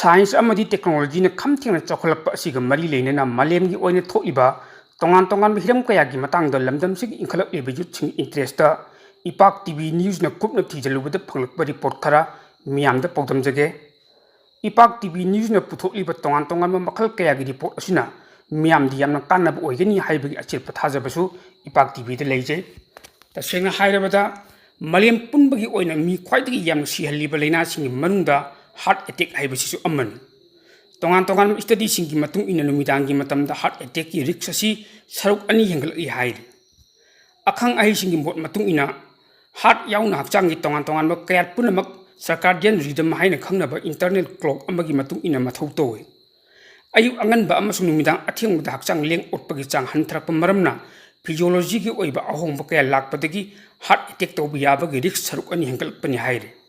Science amadi technology na khamthengna chawkhalakpa asiga mari leinana malemgi oina tholiba tongan hiram kayagi matangda lamdam sig inkhalak lebiju ching interest ta ipak tv news na kupna thijalubada phanglakpa report khara miyamda pawdamjage ipak tv news na putholiba tongan makhal kayagi report asina miyamdi yamna kannaba oigani haibagi achil pathajabasu ipak tv da leije tasengna hairabada malem punbagi oina mi khwaidagi yamna sihaliba leina singi manungda heart attack haibasisu amman tongan study singi matung ina numidangi matamda heart attack ki risk asi saruk ani hengal I haid akhang ai singi bot matung ina heart yauna hakchangi tongan ma kayat punamak sarkadian rhythm haina khangnaba internal clock amagi matung ina mathau towe ayu angan ba amasung numidang athing da hakchang leng otpagi chang hanthrak maramna physiology ki oiba ahong ba kaya lakpadagi heart attack to biyaba gi risk saruk ani hengal pani haide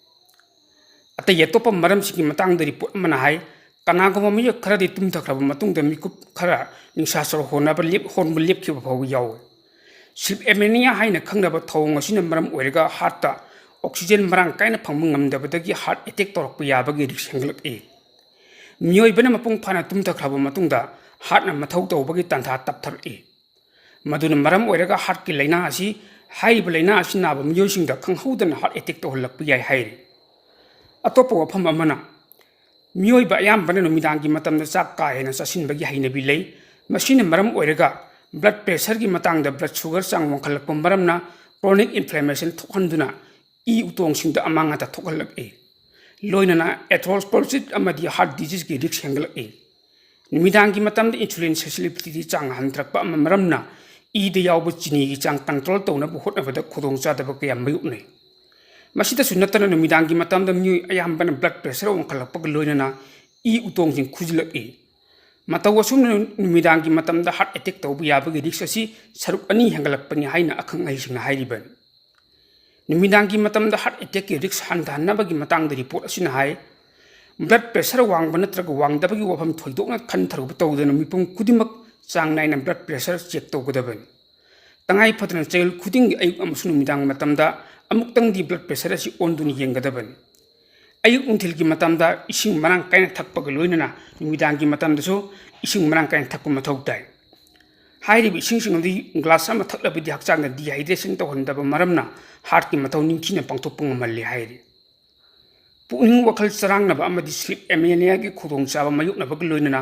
ata yetopa maram sigi matang dari report mana hai kanagoma mi khara di tum thakraba matung da mikup khara ningsha sor hona ba lip hon bu lip ki ba baw yaw sleep apnea haina khangnaba thawng asina maram oirega heart ta oxygen marang kaina phangmung ngamdabadagi heart attack torok pa yabagi risk hengalak e miyoi bana mapung phana tum thakraba matung da heart na mathau tawbagi tantha tapthar e maduna maram oirega heart ki laina asi hai ba laina asi na ba miyoi singda khanghodana heart attack to holak pa yai haire atopo wafam amana miyoi ba yam bana numidangi matamda chak ka hena sasin bagi hainabi lei machine maram oirega blood pressure gi matangda blood sugar chang wangkhalak maramna chronic inflammation thokhanduna I utong singda amanga ta thokhalak e loinana atherosclerosis amadi heart disease gi risk hengal e numidangi matamda insulin sensitivity chang hantrak pa maramna I de yawbu chini gi chang control tawna bu hotna bada khudong cha da ba kya mayukne masita sunatana numidangi matamda miyoi ayambana blood pressure wangkhalakpa loinana I utong jing khujilak e matawasum numidangi matamda heart attack tawbu yabagi risk asi saruk ani hengalakpani haina akhang ai singna hairiban numidangi matamda heart attack ki risk handhanabagi matangda report asina hai blood pressure wangba natraga wangdabagi wafam thoidokna khantharbu tawdana mipum kudimak chang naina blood pressure check tawgadaban tangai phatana chail khuding ayuk amasung numidang matamda amuktang di blood pressure asi onduni yengadaban ayuk unthil gi matamda ising marang kaina thakpa loinana numidang gi matamda so ising marang kaina thakpa mathau tai hairi bi ising sing di glass ama thaklabi di hakchang na dehydration to hondaba maramna heart ki mathau ningkhina pangthopung malli hairi puning wakhal sarang na ba amadi sleep apnea gi khudong chaba mayuk na ba loinana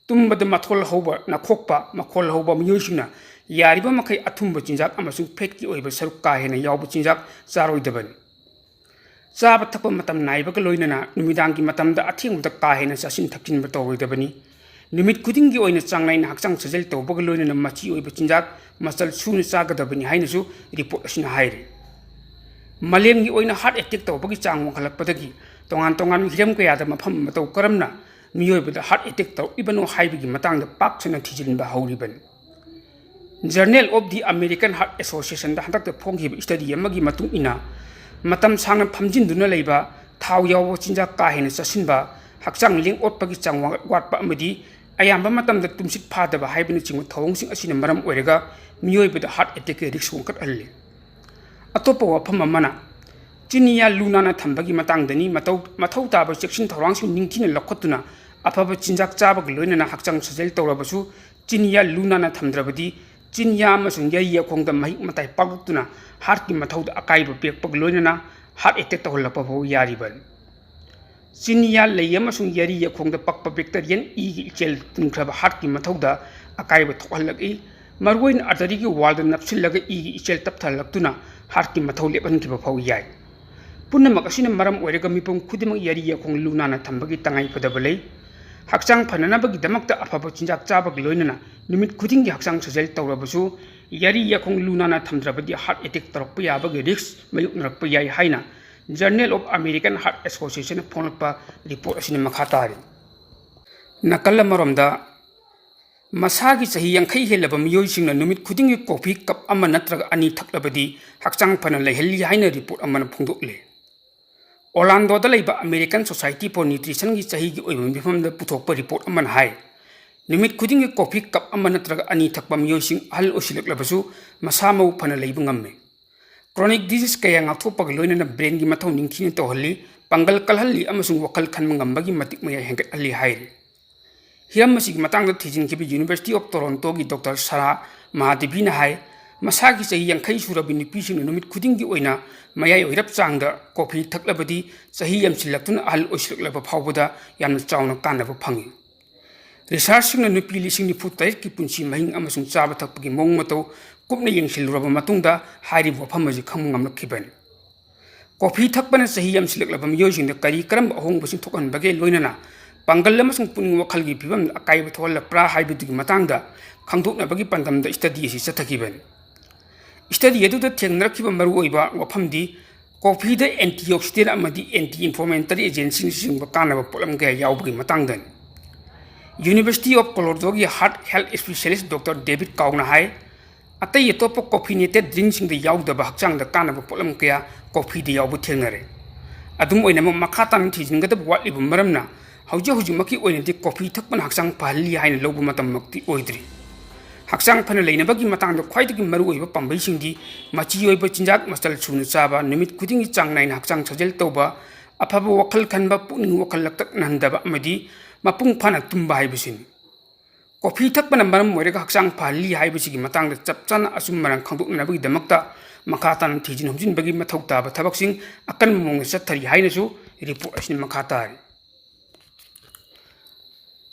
tumbada mathol hoba na khokpa makhol hoba miyosina yariba makai athumba chinjak amasung fat ki oiba saruk ka hena yawbu chinjak charoidaban chaba thakpa matam naiba ka loinana numidang ki matamda athingda ka hena sasin thakkin ba toidabani numit kuding gi oina changlain hakchang sajel tawba ka loinana machi oiba chinjak masal sunu chagadabani hainasu report asina haire malem gi oina heart attack tawba gi chang wangkhalakpadagi tongan hiram ka yada mafam mataw karamna miyoibada heart attack taw ibano haibigi matangda pak chana thijinba hauriban Journal of the American Heart Association da handak phonghi study amagi matung ina matam sangna phamjinduna leiba thaw yawo chinja ka hena chasinba hakchang ling otpagi chang watpa amadi ayamba matamda tumsit phadaba haibini chingwa thawngsing asina maram oirega miyoibada heart attack risk wangkat alle atopa wafam amana chinia lunana thambagi matangdani mathau taba section thawrangsing ningthina lokhotuna afaba chinjak chabag loinana hakchang sajel tawrabasu chinia lunana thamdrabadi chinya amasung yai khongda mahi matai pagtuna heart ki mathauda akaiba pekpag loinana heart attack tawhalapa bho yariban chinya lei amasung yari khongda pakpa bacterian E gi ichel tunkraba heart ki mathauda akaiba thokhalak I marwoin artery ki wall da napsillaga E gi ichel tapthalaktuna heart ki mathau leban ki ba bho yai punamak asina maram oirega mipum khudimak yari khong lunana thambagi tangai padabalei hakchang phananabagi damakta afaba chinjak chabag loinana numit khuding gi hakchang sajel tawrabasu yari yakhong lunana thamdrabadi heart attack torokpa yabagi risk mayuk narakpa yai haina Journal of American Heart Association phonakpa report asina makhatari nakalla maromda masagi sahi yankhai helaba miyoi singna numit khuding gi coffee cup ama natraga ani thaklabadi hakchang phana lehelli haina report amana phungdokle Orlando da leiba American Society for Nutrition gi chahi gi oibam bifam da puthokpa report aman hai numit khuding gi coffee cup amana traga ani thakpa miyosing hal osilak labasu masamau phana leiba ngamme chronic disease kaya ngathopag loinana brain gi mathau ningthina to halli ꯄꯥꯡꯒꯜ ꯀꯜꯍꯜꯂꯤ ꯑꯃꯁꯨꯡ ꯋꯥꯈꯜ ꯈꯟꯕ ꯉꯝꯕꯒꯤ ꯃꯇꯤꯛ ꯃꯌꯥꯏ ꯍꯦꯟꯒꯠꯍꯜꯂꯤ ꯍꯥꯏꯔꯤ꯫ hiram masigi matangda thijinkibi University of Toronto gi Dr. Sarah Mahadevina hai masagi chahi yankhai surabi nupising numit khudingi oina mayai oirap changda coffee thaklabadi chahi yamsilaktuna ahal oislaklaba phawbada yamna chawna kanaba phangi research sing nupi lising ni futai ki punchi mahing amasung chaba thakpagi mong mato kupna yengsilraba matungda hairi wafamaji khamngamna khiban coffee thakbana chahi yamsilaklaba miyojingda kari karam ahong basing thokan bage loinana Panggal amasung puning wakal gi pibam akai bathol pra haibudigi matangda khangdokna bagi pandamda study si chathakiban study edu da thengnarkiba maru oiba wafamdi coffee da antioxidant amadi anti inflammatory agents sing ba kanaba polam ga yawbagi matangdan University of Colorado gi heart health specialist Dr. David Kauna hai atai yetopo caffeinated drinks sing da yawda ba hakchang da kanaba polam kya coffee da yawbu thengnare adum oina makhatan thijinga da watli bu maramna Hauja huji maki oinati coffee thakpan haksang pahali haina lobu matam makti oidri. Haksang phana leina bagi matang da khwai tagi maru oiba pambai singdi machi oiba chinjak masal chuna chaba numit kudingi chang nain haksang chajel tawba afaba wakal khanba puning wakal laktak nandaba amadi mapung phana tumba haibisin. Coffee thakpan maram moirega haksang pahali haibisigi matang da chapchana asum marang khangdokna bagi damakta makhatan thijin humjin bagi mathau taba thabaksing akan mong sathari hainasu report asin makhatari.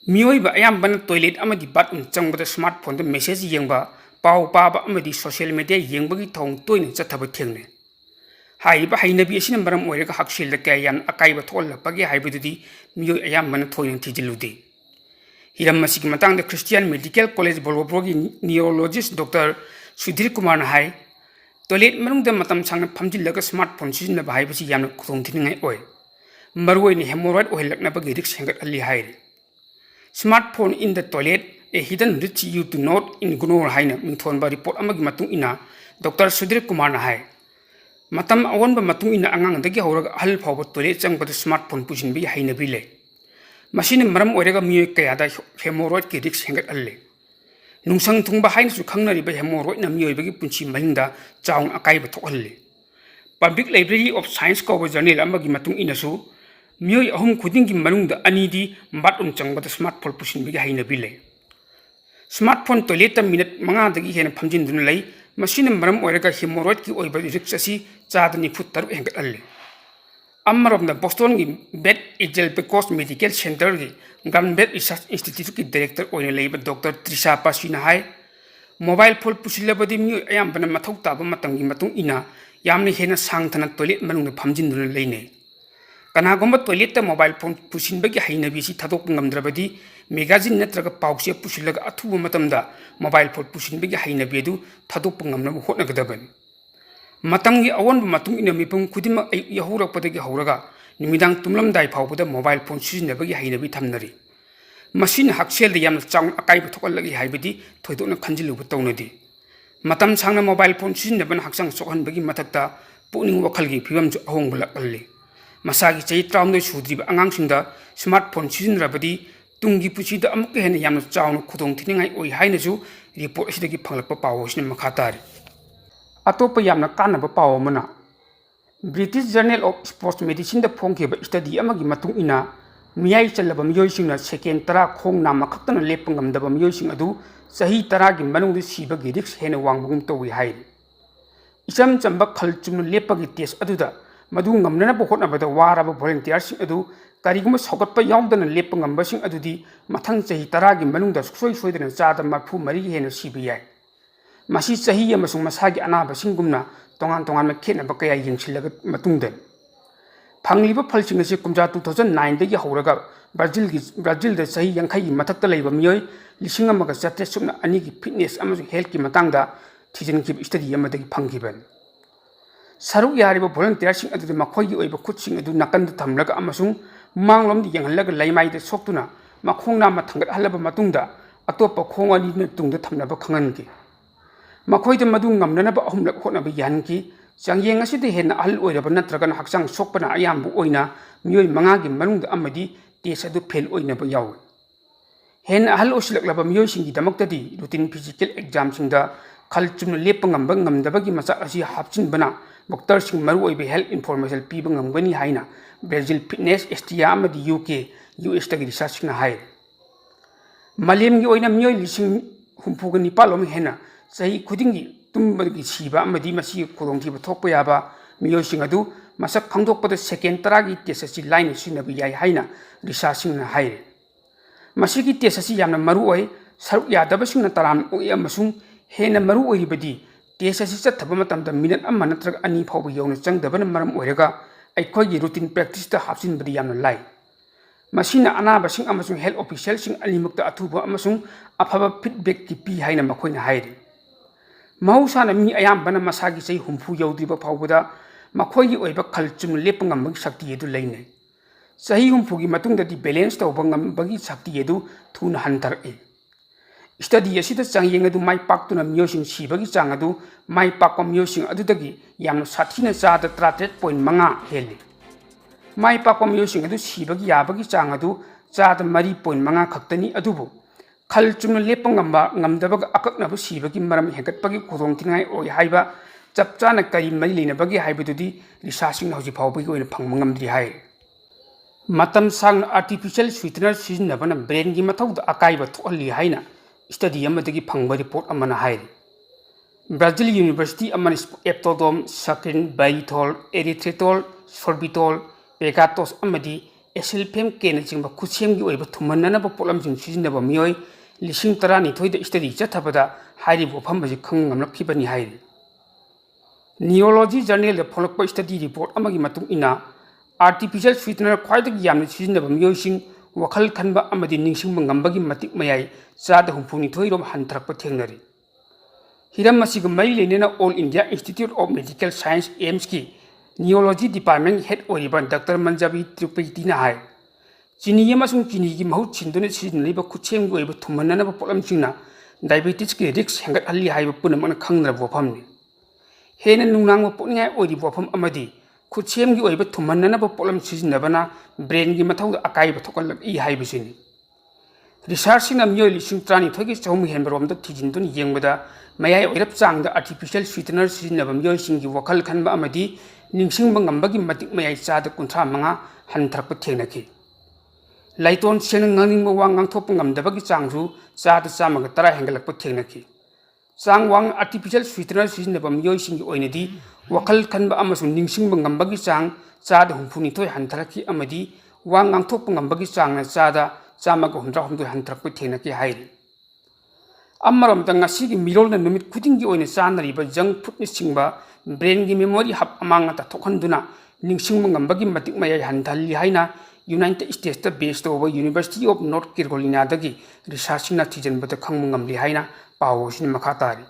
Miyoiba ayambana toilet amadi bathroom changbada smartphone da message yengba pau paba amadi social media yengbagi thong toina chathaba thengne haiba hainabi asina maram oirega haksil da kayan akaiba tholla pagi haibadudi miyoi ayambana thoina thijilude hiram masigi matang da Christian Medical College Bolbrogi neurologist Dr. Sudhir Kumar na hai toilet manung da matam sangna phamjillaga smartphone sijna ba haibasi yamna khudong thiningai oi marwoi ni hemorrhoid oilakna bagi risk hengat ali hairi Smartphone in the toilet, a hidden rich you to not ignore haina minthon ba report amagi matung ina Dr. Sudhir Kumar na hai matam awan ba matung ina angang dagi hauraga hal phawba toilet chang ba smartphone pusin bi haina bile machine maram oirega mi kaya da hemorrhoid ki risk hengat alle nungsang thungba haina su khangnari ba hemorrhoid na mi oibagi punchi mahingda chaung akai ba thokalle Public Library of Science ko journal amagi matung ina su Miyoi ahum khudingi manungda anidi bathroom changbada smartphone pusinbigi hainabile Smartphone toilet ta minute manga dagi hena phamjinduna lei machine maram oiraga hemorrhoid ki oiba risk asi chadani fut taru hengat alle Ammaromda Boston gi Bet Ejel Pecos Medical Center gi Gunbet Research Institute ki director oina leiba Dr. Trisha Pasina hai mobile phone pusilabadi mi ayambana mathau taba matamgi matung ina yamni hena sangthana toilet manungda phamjinduna leine Kanagomba toilet ta mobile phone pusinbagi hainabi si thadok ngamdrabadi magazine natraga pause pusilaga athuba matamda mobile phone pusinbagi hainabi du thadok ngamna hotnagadaban matamgi awan matung ina mipum khudima yahurakpadagi hauraga nimidang tumlamdai phawbada mobile phone sizinabagi hainabi thamnari machine haksel da yamna chaung akai buthokalagi haibadi thoidona khanjiluba tawnadi matam sangna mobile phone sizinaban haksang sokhanbagi mathakta puning wakhalgi phibamju ahongbulakalli Masagi chay traumdoi sudriba angangsingda smartphone sizinrabadi tungi puchida amukka hena yamna chawna khudong thiningai oi hainasu report asidagi phanglakpa paw asina makhatari atopa yamna kanaba paw amana British Journal of Sports Medicine da phongkhiba study amagi matung ina miyai chalaba miyoisingna second tara khong nama khaktana lepangamdaba miyoising adu sahi tara gi manungdu sibagi risk hena wangbugum towi hai isam chamba khalchumna lepagi test aduda madu ngamnana hotnabada waraba volunteers adu kariguma sogatpa yawdana lepa ngambasing adudi mathang chahi taragi manungda soi soidana chada marphu mari hena sibi yai masi chahi amasung masagi anaba singumna tongan tongan ma khena ba kaya yengsilaga matungda phangliba phalsing ase kumja 2009 dagi hauraga Brazil da chahi yankhai gi mathakta leiba miyoi lising amaga chatre sumna ani gi fitness amasung health ki matangda thijin ki study amadagi phangkiban Saruk yariba volunteers sing adu makhoi oiba khutsing adu nakanda thamlaga amasung manglom di yanghalaga laimai de soktuna makhongna ma thangat halaba matungda atopa khongani na tungda thamnaba khanganki makhoi de madu ngamnana ba ahumlak hotnaba yanki changyeng asidi hena ahal oiraba natraga haksang sokpana ayambu oina miyoi manga gi manungda amadi test adu fail oinaba yaw hena ahal osilaklaba miyoi singi damaktadi routine physical exam singda khalchumna lepangamba ngamdabagi macha asi hapchin bana ꯚꯣꯇꯔꯁꯤꯡ ꯃꯔꯨꯑꯣꯏꯕ health information ꯄꯤꯕ ꯉꯝꯒꯅꯤ ꯍꯥꯏꯅ Brazil fitness ꯑꯦꯁꯇꯤꯌꯥ ꯑꯃꯗꯤ UK USꯇꯒꯤ ꯔꯤꯁꯔꯆꯁꯤꯡꯅ ꯍꯥꯏꯔꯤ ꯃꯥꯂꯦꯝꯒꯤ ꯑꯣꯏꯅ ꯃꯤꯑꯣꯏ ꯂꯤꯁꯤꯡ 69 ꯍꯦꯟꯅ ꯆꯍꯤ ꯈꯨꯗꯤꯡꯒꯤ ꯇꯨꯝꯕꯗꯒꯤ ꯁꯤꯕ ꯑꯃꯗꯤ ꯃꯁꯤꯒꯤ ꯈꯨꯗꯣꯡꯊꯤꯕ ꯊꯣꯛꯄ ꯌꯥꯕ ꯃꯤꯑꯣꯏꯁꯤꯡ ꯑꯗꯨ ꯃꯁꯛ ꯈꯪꯗꯣꯛꯄꯗ ꯁꯦꯀꯦꯟ 10ꯒꯤ ꯇꯦꯁ ꯑꯁꯤ ꯂꯥꯏꯅ ꯁꯤꯖꯤꯟꯅꯕ ꯌꯥꯏ ꯍꯥꯏꯅ ꯔꯤꯁꯔꯆꯁꯤꯡꯅ ꯍꯥꯏꯔꯤ ꯃꯁꯤꯒꯤ ꯇꯦꯁ ꯑꯁꯤ ꯌꯥꯝꯅ ꯃꯔꯨꯑꯣꯏ ꯁꯔꯨꯛ ꯌꯥꯗꯕꯁꯤꯡꯅ ꯇꯔꯥꯝꯅ ꯑꯣꯛꯏ ꯑꯃꯁꯨꯡ ꯍꯦꯟꯅ ꯃꯔꯨꯑꯣꯏꯔꯤꯕꯗꯤ ꯇꯦꯁ ꯑꯁꯤ ꯆꯠꯊꯕ ꯃꯇꯝꯗ ꯃꯤꯅꯠ 1 ꯅꯠꯇ꯭ꯔꯒ 2 ꯐꯥꯎꯕ ꯌꯧꯅ ꯆꯪꯗꯕꯅ ꯃꯔꯝ ꯑꯣꯏꯔꯒ ꯑꯩꯈꯣꯏꯒꯤ ꯔꯨꯇꯤꯟ ꯄ꯭ꯔꯦꯛꯇꯤꯁꯇ ꯍꯥꯞꯆꯤꯟꯕꯗ ꯌꯥꯝꯅ ꯂꯥꯏ ꯃꯁꯤꯅ ꯑꯅꯥꯕꯁꯤꯡ ꯑꯃꯁꯨꯡ ꯍꯦꯜꯊ ꯑꯣꯐꯤꯁꯤꯌꯦꯜꯁꯤꯡ ꯑꯅꯤꯃꯛꯇ ꯑꯊꯨꯕ ꯑꯃꯁꯨꯡ ꯑꯐꯕ ꯐꯤꯗꯕꯦꯛ ꯄꯤ ꯍꯥꯏꯅ ꯃꯈꯣꯏꯅ ꯍꯥꯏꯔꯤ ꯃꯍꯧꯁꯥꯅ ꯃꯤ ꯑꯌꯥꯝꯕꯅ ꯃꯁꯥꯒꯤ ꯆꯍꯤ 60 ꯌꯧꯗ꯭ꯔꯤꯕ ꯐꯥꯎꯕꯗ ꯃꯈꯣꯏꯒꯤ ꯑꯣꯏꯕ ꯈꯜ ꯆꯨꯝꯅ ꯂꯦꯞꯄ ꯉꯝꯕꯒꯤ ꯁꯛꯇꯤ ꯑꯗꯨ ꯂꯩꯅꯩ ꯆꯍꯤ 60ꯒꯤ ꯃꯇꯨꯡꯗꯗꯤ ꯕꯦꯂꯦꯟꯁ ꯇꯧꯕ ꯉꯝꯕꯒꯤ ꯁꯛꯇꯤ ꯑꯗꯨ ꯊꯨꯅ ꯍꯟꯊꯔꯛꯏ ꯁ꯭ꯇꯗꯤ ꯑꯁꯤꯗ ꯆꯥꯡꯌꯦꯡ ꯑꯗꯨ ꯃꯥꯏ ꯄꯥꯛꯇꯨꯅ ꯃꯤꯑꯣꯏꯁꯤꯡ ꯁꯤꯕꯒꯤ ꯆꯥꯡ ꯑꯗꯨ ꯃꯥꯏ ꯄꯥꯛꯄ ꯃꯤꯑꯣꯏꯁꯤꯡ ꯑꯗꯨꯗꯒꯤ ꯌꯥꯝꯅ ꯁꯥꯊꯤꯅ 38.5 ꯍꯦꯜꯂꯤ ꯃꯥꯏ ꯄꯥꯛꯄ ꯃꯤꯑꯣꯏꯁꯤꯡ ꯑꯗꯨ ꯁꯤꯕꯒꯤ ꯌꯥꯕꯒꯤ ꯆꯥꯡ ꯑꯗꯨ 3.5 ꯈꯛꯇꯅꯤ ꯑꯗꯨꯕꯨ ꯈꯜ ꯆꯨꯝꯅ ꯂꯦꯞꯄ ꯉꯝꯗꯕꯒ ꯑꯀꯛꯅꯕ ꯁꯤꯕꯒꯤ ꯃꯔꯝ ꯍꯦꯟꯒꯠꯄꯒꯤ ꯈꯨꯗꯣꯡꯊꯤꯅꯤꯡꯉꯥꯏ ꯑꯣꯏ ꯍꯥꯏꯕ ꯆꯞ ꯆꯥꯅ ꯀꯔꯤ ꯃꯔꯤ ꯂꯩꯅꯕꯒꯦ ꯍꯥꯏꯕꯗꯨꯗꯤ ꯔꯤꯁꯔꯆꯁꯤꯡꯅ ꯍꯧꯖꯤꯛ ꯐꯥꯎꯕꯒꯤ ꯑꯣꯏꯅ ꯐꯪꯕ ꯉꯝꯗ꯭ꯔꯤ ꯍꯥꯏ ꯃꯇꯝ ꯁꯥꯡꯅ ꯑꯥꯔꯇꯤꯐꯤशिꯌꯦꯜ ꯁ꯭ꯋꯤꯇꯅꯔ ꯁꯤꯖꯤꯟꯅꯕꯅ ꯕ꯭ꯔꯦꯟꯒꯤ ꯃꯊꯧꯗ ꯑꯀꯥꯏꯕ ꯊꯣꯛꯍꯜꯂꯤ ꯍꯥꯏꯅ ꯁ꯭ꯇꯗꯤ ꯑꯃꯗꯒꯤ ꯐꯪꯕ ꯔꯤꯄꯣꯔꯠ ꯑꯃꯅ ꯍꯥꯏꯔꯤ ꯕ꯭ꯔꯥꯖꯤꯜ ꯌꯨꯅꯤꯚꯔꯁꯤꯇꯤ ꯑꯃꯅ ꯑꯦꯞꯇꯣꯗꯣꯝ ꯁꯥꯀ꯭ꯔꯤꯟ ꯕꯥꯏꯔꯤꯊꯣꯜ ꯑꯦꯔꯤꯊ꯭ꯔꯤꯇꯣꯜ ꯁꯣꯔꯕꯤꯇꯣꯜ ꯄꯦꯒꯥꯇꯣꯁ ꯑꯃꯗꯤ ꯑꯦꯁꯤꯜꯐꯦꯝ ꯀꯦꯅꯆꯤꯡꯕ ꯈꯨꯠꯁꯦꯝꯒꯤ ꯑꯣꯏꯕ ꯊꯨꯝꯍꯟꯅꯅꯕ ꯄꯣꯠꯂꯝꯁꯤꯡ ꯁꯤꯖꯤꯟꯅꯕ ꯃꯤꯑꯣꯏ 12,000ꯗ ꯁ꯭ꯇꯗꯤ ꯆꯠꯊꯕꯗ ꯍꯥꯏꯔꯤꯕ ꯋꯥꯐꯝ ꯑꯁꯤ ꯈꯪꯕ ꯉꯝꯂꯛꯈꯤꯕꯅꯤ ꯍꯥꯏꯔꯤ ꯅ꯭ꯌꯨꯔꯣꯂꯣꯖꯤ ꯖꯔꯅꯦꯜꯗ ꯐꯣꯡꯂꯛꯄ ꯁ꯭ꯇꯗꯤ ꯔꯤꯄꯣꯔꯠ ꯑꯃꯒꯤ ꯃꯇꯨꯡ ꯏꯟꯅ ꯑꯥꯔꯇꯤꯐꯤशिꯌꯦꯜ ꯁ꯭ꯋꯤꯇꯅꯔ ꯈ꯭ꯋꯥꯏꯗꯒꯤ ꯌꯥꯝꯅ ꯁꯤꯖꯤꯟꯅꯕ ꯃꯤꯑꯣꯏꯁꯤꯡ ꯋꯥꯈꯜ ꯈꯟꯕ ꯑꯃꯗꯤ ꯅꯤꯡꯁꯤꯡꯕ ꯉꯝꯕꯒꯤ ꯃꯇꯤꯛ ꯃꯌꯥꯏ 62% ꯍꯟꯊꯔꯛꯄ ꯊꯦꯡꯅꯔꯤ ꯍꯤꯔꯝ ꯑꯁꯤꯒ ꯃꯔꯤ ꯂꯩꯅꯅ all India institute of medical science ꯑꯦꯝꯁꯀꯤ ꯅ꯭ꯌꯨꯔꯣꯂꯣꯖꯤ ꯗꯤꯄꯥꯔꯠꯃꯦꯟꯠ ꯍꯦꯗ ꯑꯣꯏꯔꯤꯕ ꯗꯥꯛꯇꯔ ꯃꯟꯖꯥꯕꯤ ꯇ꯭ꯔꯤꯄꯦꯇꯤꯅ ꯍꯥꯏ ꯆꯤꯅꯤ ꯑꯃꯁꯨꯡ ꯆꯤꯅꯤꯒꯤ ꯃꯍꯨꯠ ꯁꯤꯟꯗꯨꯅ ꯁꯤꯖꯤꯟꯅꯔꯤꯕ ꯈꯨꯠꯁꯦꯝꯒꯤ ꯑꯣꯏꯕ ꯊꯨꯝꯍꯟꯅꯅꯕ ꯄꯣꯠꯂꯝꯁꯤꯡꯅ ꯗꯥꯏꯕꯦꯇꯤꯁꯀꯤ ꯔꯤꯛꯁ ꯍꯦꯟꯒꯠꯍꯜꯂꯤ ꯍꯥꯏꯕ ꯄꯨꯝꯅꯃꯛꯅ ꯈꯪꯅꯔꯕ ꯋꯥꯐꯝꯅꯤ ꯍꯦꯟꯅ ꯅꯨꯡꯅꯥꯡꯕ ꯄꯣꯛꯅꯤꯡꯉꯥꯏ ꯑꯣꯏꯔꯤꯕ ꯋꯥꯐꯝ ꯑꯃꯗꯤ ꯈꯨꯠꯁꯦꯝꯒꯤ ꯑꯣꯏꯕ ꯊꯨꯝꯍꯟꯅꯅꯕ ꯄꯣꯠꯂꯝ ꯁꯤꯖꯤꯟꯅꯕꯅ ꯕ꯭ꯔꯦꯟꯒꯤ ꯃꯊꯧꯗ ꯑꯀꯥꯏꯕ ꯊꯣꯛꯍꯜꯂꯛꯏ ꯍꯥꯏꯕꯁꯤꯅꯤ ꯔꯤꯁꯔꯆꯁꯤꯡꯅ ꯃꯤꯑꯣꯏ 12,000 ꯍꯦꯟꯕ ꯔꯣꯝꯗ ꯊꯤꯖꯤꯟꯗꯨꯅ ꯌꯦꯡꯕꯗ ꯃꯌꯥꯏ ꯑꯣꯏꯔꯞ ꯆꯥꯡꯗ ꯑꯥꯔꯇꯤꯐꯤशिꯌꯦꯜ ꯁ꯭ꯋꯤꯇꯅꯔ ꯁꯤꯖꯤꯟꯅꯕ ꯃꯤꯑꯣꯏꯁꯤꯡꯒꯤ ꯋꯥꯈꯜ ꯈꯟꯕ ꯑꯃꯗꯤ ꯅꯤꯡꯁꯤꯡꯕ ꯉꯝꯕꯒꯤ ꯃꯇꯤꯛ ꯃꯌꯥꯏ 35% ꯍꯟꯊꯔꯛꯄ ꯊꯦꯡꯅꯈꯤ ꯂꯩꯇꯣꯟ ꯁꯦꯡꯅ ꯉꯥꯡꯅꯤꯡꯕ ꯋꯥ ꯉꯥꯡꯊꯣꯛꯄ ꯉꯝꯗꯕꯒꯤ ꯆꯥꯡꯁꯨ 110% ꯍꯦꯟꯒꯠꯂꯛꯄ ꯊꯦꯡꯅꯈꯤ ꯆꯥꯡ ꯋꯥꯡꯅ ꯑꯥꯔꯇꯤꯐꯤशिꯌꯦꯜ ꯁ꯭ꯋꯤꯇꯅꯔ ꯁꯤꯖꯤꯟꯅꯕ ꯃꯤꯑꯣꯏꯁꯤꯡꯒꯤ ꯑꯣꯏꯅꯗꯤ ꯋꯥꯈꯜ ꯈꯟꯕ ꯑꯃꯁꯨꯡ ꯅꯤꯡꯁꯤꯡꯕ ꯉꯝꯕꯒꯤ ꯆꯥꯡ 162% ꯍꯟꯊꯔꯛꯈꯤ ꯑꯃꯗꯤ ꯋꯥ ꯉꯥꯡꯊꯣꯛꯄ ꯉꯝꯕꯒꯤ ꯆꯥꯡꯅ 100% ꯍꯟꯊꯔꯛꯄ ꯊꯦꯡꯅꯈꯤ ꯍꯥꯏꯔꯤ ꯑꯃꯔꯣꯝꯗ ꯉꯁꯤꯒꯤ ꯃꯤꯔꯣꯜꯅ ꯅꯨꯃꯤꯠ ꯈꯨꯗꯤꯡꯒꯤ ꯑꯣꯏꯅ ꯆꯥꯅꯔꯤꯕ ꯖꯪꯛ ꯐꯨꯗꯅꯆꯤꯡꯕ ꯕ꯭ꯔꯦꯟꯒꯤ ꯃꯦꯃꯣꯔꯤ ꯍꯕ ꯑꯃꯥꯡ ꯑꯇꯥ ꯊꯣꯛꯍꯟꯗꯨꯅ ꯅꯤꯡꯁꯤꯡꯕ ꯉꯝꯕꯒꯤ ꯃꯇꯤꯛ ꯃꯌꯥꯏ ꯍꯟꯊꯍꯜꯂꯤ ꯍꯥꯏꯅ ꯌꯨꯅꯥꯏꯇꯦꯗ ꯁ꯭ꯇꯦꯠꯁꯇ ꯕꯦꯁ ꯇꯧꯕ ꯌꯨꯅꯤꯚꯔꯁꯤꯇꯤ ꯑꯣꯐ ꯅꯣꯔꯊ ꯀꯦꯔꯣꯂꯤꯅꯥꯗꯒꯤ ꯔꯤꯁꯔꯆꯁꯤꯡꯅ ꯊꯤꯖꯤꯟꯕꯗ ꯈꯪꯕ ꯉꯝꯂꯤ ꯍꯥꯏꯅ ꯄꯥꯎ ꯑꯁꯤꯅ ꯃꯈꯥ ꯇꯥꯔꯤ